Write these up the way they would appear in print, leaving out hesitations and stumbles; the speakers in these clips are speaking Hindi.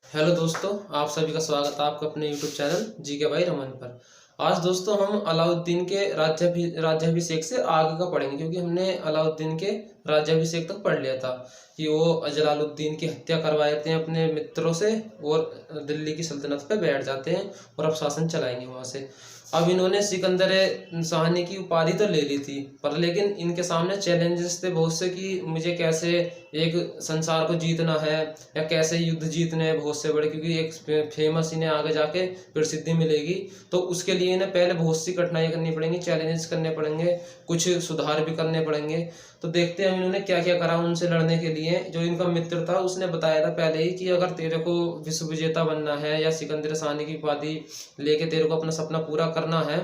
हेलो दोस्तों, आप सभी का स्वागत है आपका अपने यूट्यूब चैनल जी के भाई रमन पर। आज दोस्तों हम अलाउद्दीन के राज्याभिषेक से आगे का पढ़ेंगे, क्योंकि हमने अलाउद्दीन के राज्याभिषेक तक पढ़ लिया था कि वो जलालुद्दीन की हत्या करवा देते हैं अपने मित्रों से और दिल्ली की सल्तनत पे बैठ जाते हैं और अब शासन चलाएंगे वहाँ से। अब इन्होंने सिकंदर शाहनी की उपाधि तो ले ली थी, पर लेकिन इनके सामने चैलेंजेस थे बहुत से कि मुझे कैसे एक संसार को जीतना है या कैसे युद्ध जीतने हैं बहुत से बड़े, क्योंकि एक फेमस इन्हें आगे जाके प्रसिद्धि मिलेगी। तो उसके लिए इन्हें पहले बहुत सी कठिनाई करनी पड़ेंगी, चैलेंजेस करने पड़ेंगे, कुछ सुधार भी करने पड़ेंगे। तो देखते हैं हम इन्होंने क्या क्या करा उनसे लड़ने के लिए। जो इनका मित्र था उसने बताया था पहले ही कि अगर तेरे को विश्व विजेता बनना है या सिकंदर शाहनी की उपाधि लेके तेरे को अपना सपना पूरा करना है,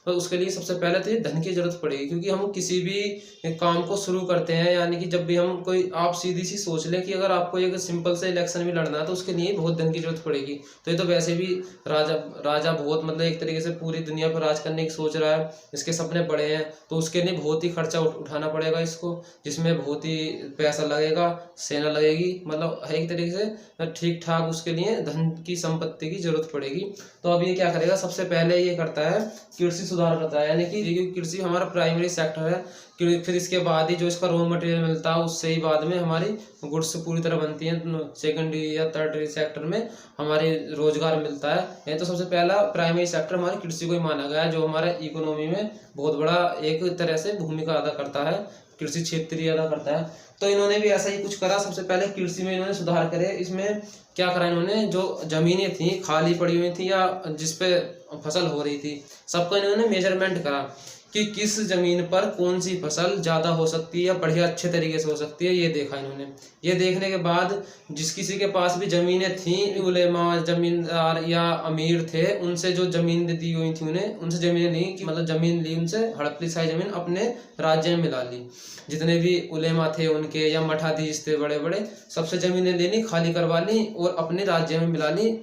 तो उसके लिए सबसे पहले तो ये धन की जरूरत पड़ेगी। क्योंकि हम किसी भी काम को शुरू करते हैं, यानी कि जब भी हम कोई, आप सीधी सी सोच लें कि अगर आपको एक सिंपल से इलेक्शन भी लड़ना है तो उसके लिए बहुत धन की जरूरत पड़ेगी। तो ये तो वैसे भी राजा राजा बहुत, मतलब एक तरीके से पूरी दुनिया पर राज करने की सोच रहा है, इसके सपने बड़े हैं, तो उसके लिए बहुत ही खर्चा उठाना पड़ेगा इसको, जिसमें बहुत ही पैसा लगेगा, सेना लगेगी, मतलब एक तरीके से ठीक ठाक उसके लिए धन की संपत्ति की जरूरत पड़ेगी। तो अब ये क्या करेगा, सबसे पहले ये करता है कृषि सुधार करता है, यानी कि कृषि हमारा प्राइमरी सेक्टर है। फिर इसके बाद ही जो इसका रॉ मटेरियल मिलता है उससे ही बाद में हमारी गुड्स पूरी तरह बनती हैं। सेकेंडरी या थर्डरी सेक्टर में हमारे रोजगार मिलता है। ये तो सबसे पहला प्राइमरी सेक्टर हमारे कृषि को ही माना गया है, जो हमारे इकोनॉमी में बहुत बड़ा एक तरह से भूमिका अदा करता है, कृषि क्षेत्र ही अदा करता है। तो इन्होंने भी ऐसा ही कुछ करा, सबसे पहले कृषि में इन्होंने सुधार करे। इसमें क्या करा इन्होंने, जो जमीनें थी खाली पड़ी हुई थी या जिसपे फसल हो रही थी, सबका इन्होंने मेजरमेंट करा कि किस जमीन पर कौन सी फसल ज्यादा हो सकती है या बढ़िया अच्छे तरीके से हो सकती है, ये देखा इन्होंने। ये देखने के बाद जिस किसी के पास भी जमीनें थी, उलेमा जमींदार या अमीर थे, उनसे जो जमीन दी हुई थी उन्हें, उनसे जमीनें ली कि मतलब जमीन ली उनसे, हड़पली सारी जमीन अपने राज्य में मिला ली। जितने भी उलेमा थे उनके या मठाधीश थे बड़े बड़े, सबसे जमीनें ले ली, खाली करवा ली और अपने राज्य में मिला ली।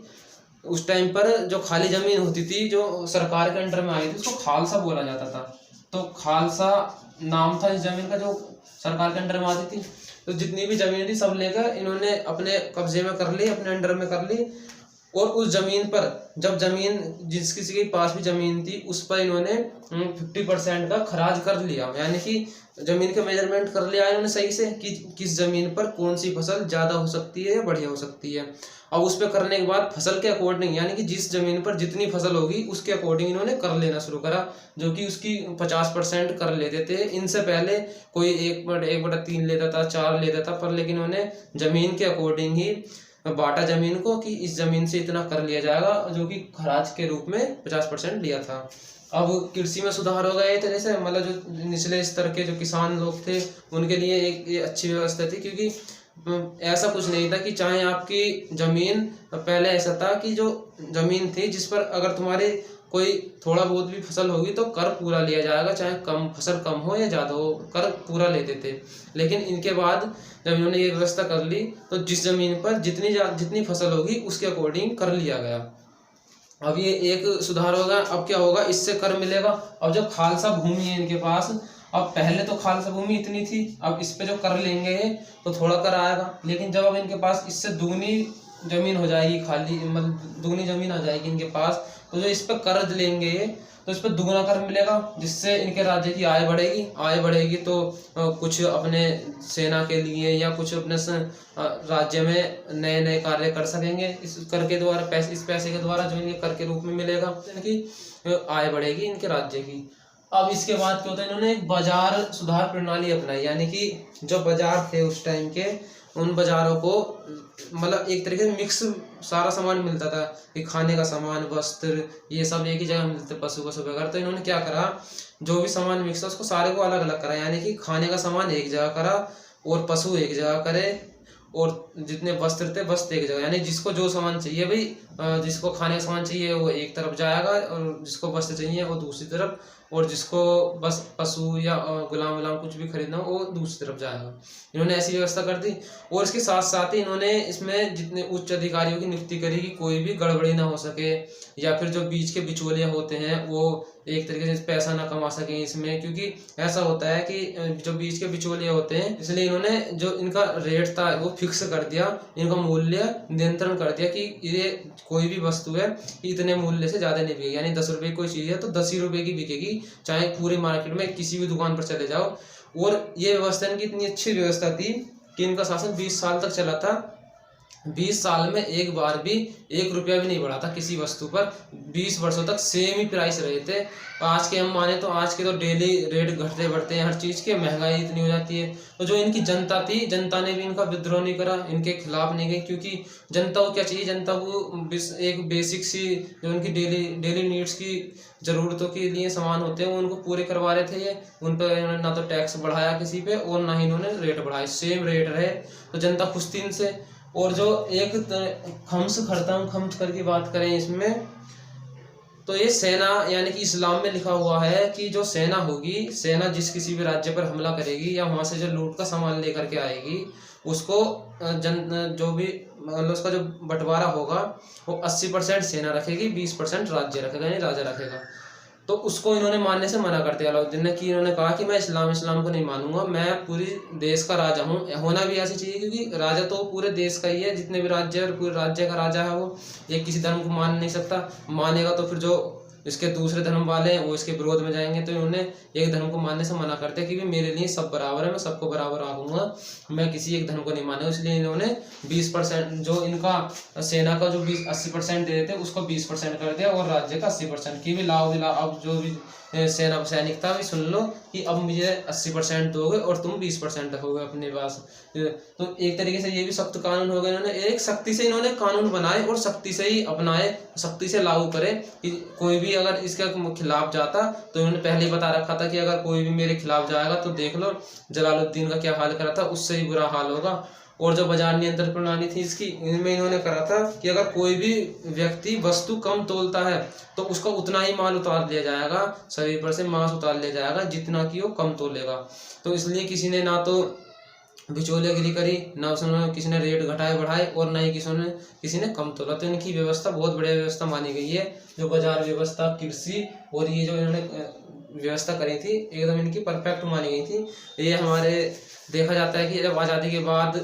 उस टाइम पर जो खाली जमीन होती थी जो सरकार के अंडर में आई थी, उसको खालसा बोला जाता था। तो खालसा नाम था इस जमीन का जो सरकार के अंडर में आती थी। तो जितनी भी जमीन थी सब लेकर इन्होंने अपने कब्जे में कर ली, अपने अंडर में कर ली। और उस जमीन पर, जब जमीन जिस किसी के पास भी जमीन थी उस पर इन्होंने 50% का खराज कर लिया, यानी कि जमीन का मेजरमेंट कर लिया इन्होंने सही से कि किस जमीन पर कौन सी फसल ज्यादा हो सकती है या बढ़िया हो सकती है। और उस पर करने के बाद फसल के अकॉर्डिंग, यानी कि जिस जमीन पर जितनी फसल होगी उसके अकॉर्डिंग इन्होंने कर लेना शुरू करा, जो कि उसकी 50% कर लेते थे। इनसे पहले कोई 1/3 लेता था, 4 लेता था, पर लेकिन उन्होंने जमीन के अकॉर्डिंग ही बांटा जमीन को कि इस जमीन से इतना कर लिया जाएगा, जो कि खराज के रूप में 50% लिया था। अब कृषि में सुधार हो गया एक तरह से, मतलब जो निचले स्तर के जो किसान लोग थे उनके लिए एक ये अच्छी व्यवस्था थी। क्योंकि ऐसा कुछ नहीं था कि चाहे आपकी जमीन, पहले ऐसा था कि जो जमीन थी जिस पर अगर तुम्हारे कोई थोड़ा बहुत भी फसल होगी तो कर पूरा लिया जाएगा, चाहे कम फसल कम हो या ज्यादा हो, कर पूरा लेते थे। लेकिन इनके बाद जब इन्होंने ये व्यवस्था कर ली तो जिस जमीन पर जितनी फसल होगी उसके अकॉर्डिंग कर लिया गया। अब ये एक सुधार होगा। अब क्या होगा, इससे कर मिलेगा। अब जो खालसा भूमि है इनके पास, अब पहले तो खालसा भूमि इतनी थी, अब इस पे जो कर लेंगे तो थोड़ा कर आएगा। लेकिन जब अब इनके पास इससे दुगनी जमीन हो जाएगी, खाली मतलब दुगनी जमीन आ जाएगी इनके पास, तो जो इस पर कर्ज लेंगे तो इस पर दुगना कर मिलेगा, जिससे इनके राज्य की आय बढ़ेगी। आय बढ़ेगी तो कुछ अपने सेना के लिए या कुछ अपने राज्य में नए नए कार्य कर सकेंगे इस कर के द्वारा, इस पैसे के द्वारा जो इनके कर के रूप में मिलेगा, इनकी आय बढ़ेगी इनके राज्य की। अब इसके बाद क्या होता है, इन्होंने एक बाजार सुधार प्रणाली अपनाई, यानी कि जो बाजार थे उस टाइम के, उन बाजारों को मतलब एक तरीके से मिक्स सारा सामान मिलता था कि खाने का सामान, वस्त्र, ये सब एक ही जगह मिलते, पशु वगैरह। तो इन्होंने क्या करा, जो भी सामान मिक्स था उसको सारे को अलग अलग करा, यानी कि खाने का सामान एक जगह करा और पशु एक जगह करे और जितने वस्त्र थे वस्त्र एक जगह, यानी जिसको जो सामान चाहिए भाई, जिसको खाने का सामान चाहिए वो एक तरफ जाएगा और जिसको वस्त्र चाहिए वो दूसरी तरफ, और जिसको बस पशु या गुलाम वुलाम कुछ भी खरीदना हो वो दूसरी तरफ जाएगा। इन्होंने ऐसी व्यवस्था कर दी। और इसके साथ साथ ही इन्होंने इसमें जितने उच्च अधिकारियों की नियुक्ति करी कि कोई भी गड़बड़ी ना हो सके, या फिर जो बीच के बिचौलिए होते हैं वो एक तरीके से पैसा ना कमा सके इसमें। क्योंकि ऐसा होता है कि जो बीच के बिचौलिए होते हैं, इसलिए इन्होंने जो इनका रेट था वो फिक्स कर कर दिया, इनका मूल्य नियंत्रण कर दिया कि ये कोई भी वस्तु है इतने मूल्य से ज़्यादा नहीं बिकेगी। यानी 10 रुपये की कोई चीज़ है तो 10 ही रुपये की बिकेगी, चाहे पूरी मार्केट में किसी भी दुकान पर चले जाओ। और ये व्यवस्था इनकी इतनी अच्छी व्यवस्था थी कि इनका शासन 20 साल तक चला था। 20 साल में एक बार भी 1 रुपया भी नहीं बढ़ा था किसी वस्तु पर। 20 वर्षों तक सेम ही प्राइस रहे थे। आज के हम माने तो आज के तो डेली रेट घटते बढ़ते हैं हर चीज़ के, महंगाई इतनी हो जाती है। तो जो इनकी जनता थी, जनता ने भी इनका विद्रोह नहीं करा, इनके खिलाफ नहीं गई, क्योंकि जनता को क्या चाहिए, जनता को एक बेसिक सी जो उनकी डेली नीड्स की ज़रूरतों के लिए सामान होते हैं वो उनको पूरे करवा रहे थे। ये उन पर इन्होंने ना तो टैक्स बढ़ाया किसी पे और ना ही इन्होंने रेट बढ़ाए, सेम रेट रहे, तो जनता खुश थी इनसे। और जो एक खम्स खर्च कर की बात करें इसमें, तो ये सेना यानी कि इस्लाम में लिखा हुआ है कि जो सेना होगी, सेना जिस किसी भी राज्य पर हमला करेगी या वहाँ से जो लूट का सामान लेकर के आएगी, उसको जो भी मतलब उसका जो बंटवारा होगा वो 80% सेना रखेगी, 20% राज्य रखेगा, यानी राजा रखेगा। तो उसको इन्होंने मानने से मना कर दिया अलाउद्दीन ने, कि इन्होंने कहा कि मैं इस्लाम को नहीं मानूंगा, मैं पूरी देश का राजा हूँ। होना भी ऐसी चाहिए, क्योंकि राजा तो पूरे देश का ही है, जितने भी राज्य है पूरे राज्य का राजा है वो। ये किसी धर्म को मान नहीं सकता, मानेगा तो फिर जो इसके दूसरे धर्म वाले हैं वो इसके विरोध में जाएंगे। तो इन्होंने एक धर्म को मानने से मना करते हैं कि मेरे लिए सब बराबर है, मैं सबको बराबर आऊँगा, मैं किसी एक धर्म को नहीं मानूंगा। इसलिए इन्होंने 20% जो इनका सेना का जो 80% दे देते उसको 20% कर दिया और राज्य का 80% की भी लाओ। अब जो भी सेना सैनिक था भी सुन लो कि अब मुझे 80% दोगे और तुम 20% रखोगे अपने पास। तो एक तरीके से ये भी सख्त कानून हो गए। इन्होंने एक सख्ती से इन्होंने कानून बनाए और सख्ती से ही अपनाए, सख्ती से लागू करे कि कोई भी अगर इसके खिलाफ जाता, तो इन्होंने पहले ही बता रखा था कि अगर कोई भी मेरे खिलाफ जाएगा तो देख लो जलालुद्दीन का क्या हाल करा था, उससे ही बुरा हाल होगा। और जो बाजार नियंत्रण प्रणाली थी इसकी, इनमें इन्होंने करा था कि अगर कोई भी व्यक्ति वस्तु कम तोलता है तो उसका उतना ही माल उतार लिया जाएगा, सभी पर से मांस उतार लिया जाएगा जितना कि वो कम तोलेगा। तो इसलिए किसी ने ना तो बिचौलियागिरी करी, ना उसने किसी ने रेट घटाए बढ़ाए और ना ही किसी ने कम तोला। तो इनकी व्यवस्था बहुत बढ़िया व्यवस्था मानी गई है, जो बाजार व्यवस्था, कृषि और ये जो इन्होंने व्यवस्था करी थी एकदम इनकी परफेक्ट मानी गई थी। ये हमारे देखा जाता है कि जब आज़ादी के बाद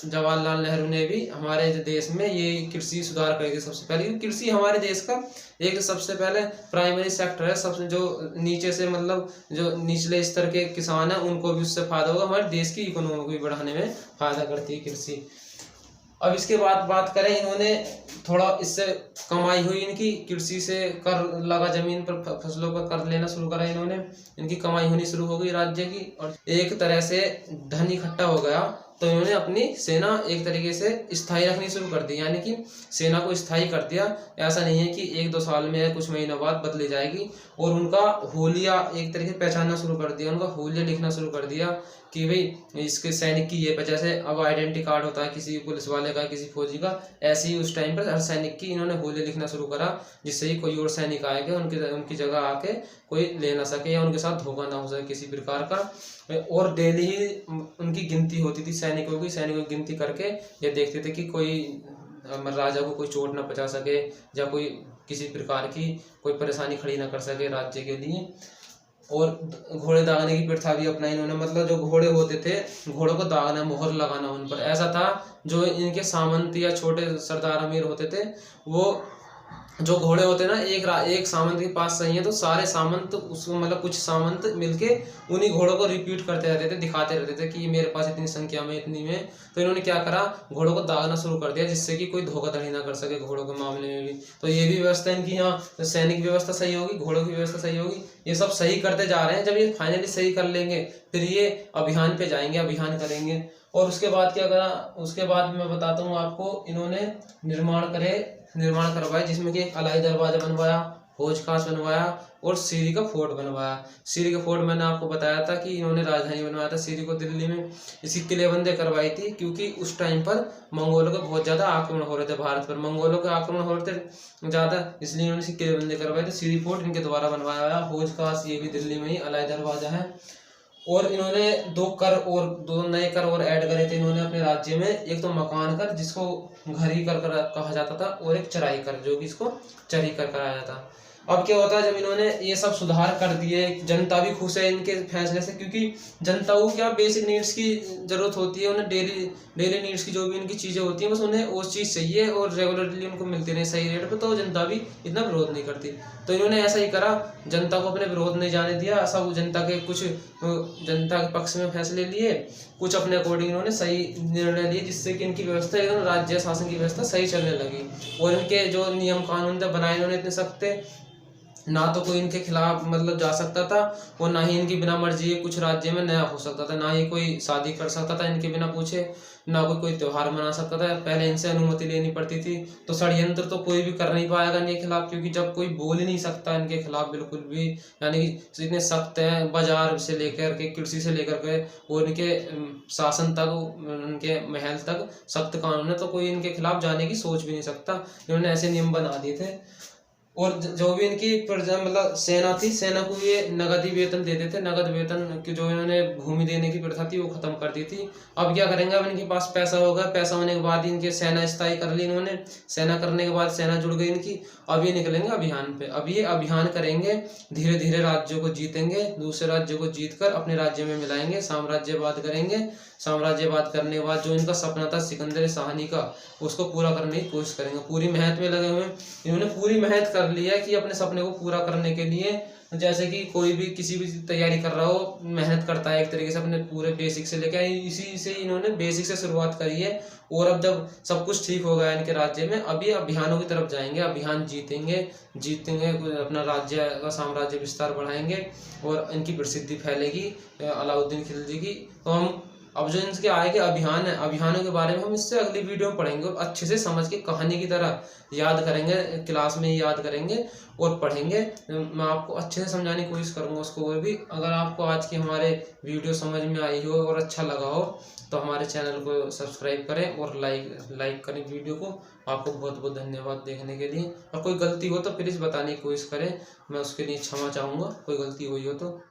जवाहरलाल नेहरू ने भी हमारे देश में ये कृषि सुधार करे थे सबसे पहले। कृषि हमारे देश का एक सबसे पहले प्राइमरी सेक्टर है, सबसे जो नीचे से मतलब जो निचले स्तर के किसान हैं उनको भी उससे फायदा होगा, हमारे देश की इकोनॉमी को भी बढ़ाने में फायदा करती है कृषि। अब इसके बाद बात करें, इन्होंने थोड़ा इससे कमाई हुई इनकी, कृषि से कर लगा, जमीन पर फसलों पर कर लेना शुरू करा इन्होंने, इनकी कमाई होनी शुरू हो गई राज्य की और एक तरह से धन इकट्ठा हो गया। तो इन्होंने अपनी सेना एक तरीके से स्थायी रखनी शुरू कर दी, यानी कि सेना को स्थायी कर दिया। ऐसा नहीं है कि 1-2 साल में या कुछ महीनों बाद बदली जाएगी। और उनका हुलिया एक तरीके से पहचानना शुरू कर दिया, उनका हुलिया लिखना शुरू कर दिया कि भाई इसके सैनिक की ये, जैसे अब आइडेंटिटी कार्ड होता है किसी पुलिस वाले का, किसी फौजी का, ऐसे ही उस टाइम पर हर सैनिक की इन्होंने हुलिया लिखना शुरू करा, जिससे ही कोई और सैनिक आएगा उनकी जगह आके कोई ले ना सके या उनके साथ धोखा ना हो सके किसी प्रकार का। और डेली ही उनकी गिनती होती थी सैनिकों की गिनती करके ये देखते थे कि कोई राजा को कोई चोट ना पहुंचा सके या कोई किसी प्रकार की कोई परेशानी खड़ी ना कर सके राज्य के लिए। और घोड़े दागने की प्रथा भी अपनाई इन्होंने, मतलब जो घोड़े होते थे घोड़ों को दागना, मोहर लगाना उन पर। ऐसा था जो इनके सामंत या छोटे सरदार अमीर होते थे, वो जो घोड़े होते ना एक सामंत के पास सही है तो सारे सामंत उसको मतलब कुछ सामंत मिलके उन्हीं घोड़ों को रिपीट करते रहते थे, दिखाते रहते थे कि मेरे पास इतनी संख्या में, इतनी में। तो इन्होंने क्या करा, घोड़ों को दागना शुरू कर दिया जिससे कि कोई धोखाधड़ी ना कर सके घोड़ों के मामले में भी। तो ये भी व्यवस्था इनकी, यहाँ सैनिक व्यवस्था सही होगी, घोड़ों की व्यवस्था सही होगी, ये सब सही करते जा रहे हैं। जब ये फाइनली सही कर लेंगे फिर ये अभियान पे जाएंगे, अभियान करेंगे। और उसके बाद क्या करा, उसके बाद मैं बताता हूँ आपको, इन्होंने निर्माण करवाया जिसमें कि एक अलाई दरवाजा बनवाया, हौज खास बनवाया और सीरी का फोर्ट बनवाया। सीरी का फोर्ट मैंने आपको बताया था कि इन्होंने राजधानी बनवाया था सीरी को दिल्ली में। इसकी किलेबंदी करवाई थी क्योंकि उस टाइम पर मंगोलों के बहुत ज़्यादा आक्रमण हो रहे थे भारत पर, मंगोलों के आक्रमण हो रहे थे ज़्यादा, इसलिए इन्होंने इसकी किलेबंदी करवाई थी। सीरी फोर्ट इनके द्वारा बनवाया गया। हौज खास ये भी दिल्ली में ही अलाई दरवाजा है। और इन्होंने 2 नए कर और ऐड करे थे इन्होंने अपने राज्य में। एक तो मकान कर जिसको घरी कर कहा जाता था, और एक चराई कर जो कि इसको चरी कर कराया था। अब क्या होता है, जब इन्होंने ये सब सुधार कर दिए, जनता भी खुश है इनके फैसले से, क्योंकि जनता को क्या बेसिक नीड्स की जरूरत होती है, उन्हें डेली नीड्स की जो भी इनकी चीज़ें होती हैं बस उन्हें वो चीज़ चाहिए और रेगुलरली उनको मिलती रहे सही रेट पे, तो जनता भी इतना विरोध नहीं करती। तो इन्होंने ऐसा ही करा, जनता को अपने विरोध नहीं जाने दिया, सब जनता के कुछ जनता के पक्ष में फैसले लिए, कुछ अपने अकॉर्डिंग इन्होंने सही निर्णय लिए, जिससे कि इनकी व्यवस्था एकदम राज्य शासन की व्यवस्था सही चलने लगी। और इनके जो नियम कानून थे बनाए इन्होंने इतने सख्त थे, ना तो कोई इनके खिलाफ मतलब जा सकता था, और ना ही इनकी बिना मर्जी कुछ राज्य में नया हो सकता था, ना ही कोई शादी कर सकता था इनके बिना पूछे, ना कोई त्योहार मना सकता था, पहले इनसे अनुमति लेनी पड़ती थी। तो षड्यंत्र तो कोई भी कर नहीं पाएगा इनके खिलाफ, क्योंकि जब कोई बोल ही नहीं सकता इनके खिलाफ बिल्कुल भी, यानी कि इतने सख्त हैं, बाजार से लेकर के कृषि से लेकर के और इनके शासन तक, उनके महल तक सख्त कानून है, तो कोई इनके खिलाफ जाने की सोच भी नहीं सकता। इन्होंने ऐसे नियम बना दिए थे। और जो भी इनकी प्रजा मतलब सेना थी, सेना को ये नगदी वेतन देते थे, नगद वेतन की जो इन्होंने भूमि देने की प्रथा थी वो खत्म कर दी थी। अब क्या करेंगे, अब इनके पास पैसा होगा, पैसा होने के बाद इनके सेना स्थायी कर ली इन्होंने, सेना करने के बाद सेना जुड़ गई इनकी। अब ये निकलेंगे अभियान पे, अब ये अभियान करेंगे, धीरे धीरे राज्यों को जीतेंगे, दूसरे राज्यों को जीत कर अपने राज्य में मिलाएंगे, साम्राज्यवाद करेंगे। साम्राज्यवाद करने के बाद जो इनका सपना था सिकंदर शाही का, उसको पूरा करने की कोशिश करेंगे। पूरी मेहनत में लगे हुए हैं, इन्होंने पूरी मेहनत कर ली है कि अपने सपने को पूरा करने के लिए, जैसे कि कोई भी किसी भी तैयारी कर रहा हो, मेहनत करता है एक तरीके से अपने पूरे बेसिक से लेकर, इसी से इन्होंने बेसिक से शुरुआत करी है। और अब जब सब कुछ ठीक हो गया इनके राज्य में, अब ये अभियानों की तरफ जाएंगे, अभियान जीतेंगे, अपना राज्य का साम्राज्य विस्तार बढ़ाएंगे और इनकी प्रसिद्धि फैलेगी अलाउद्दीन खिलजी की। तो हम अब जो इनके आए के अभियान है, अभियानों के बारे में हम इससे अगली वीडियो में पढ़ेंगे और अच्छे से समझ के कहानी की तरह याद करेंगे, क्लास में ही याद करेंगे और पढ़ेंगे। मैं आपको अच्छे से समझाने की कोशिश करूंगा उसको। और भी अगर आपको आज की हमारे वीडियो समझ में आई हो और अच्छा लगा हो तो हमारे चैनल को सब्सक्राइब करें और लाइक करें वीडियो को। आपको बहुत बहुत धन्यवाद देखने के लिए। और कोई गलती हो तो प्लीज़ बताने की कोशिश करें, मैं उसके लिए क्षमा चाहूँगा, कोई गलती हुई हो तो।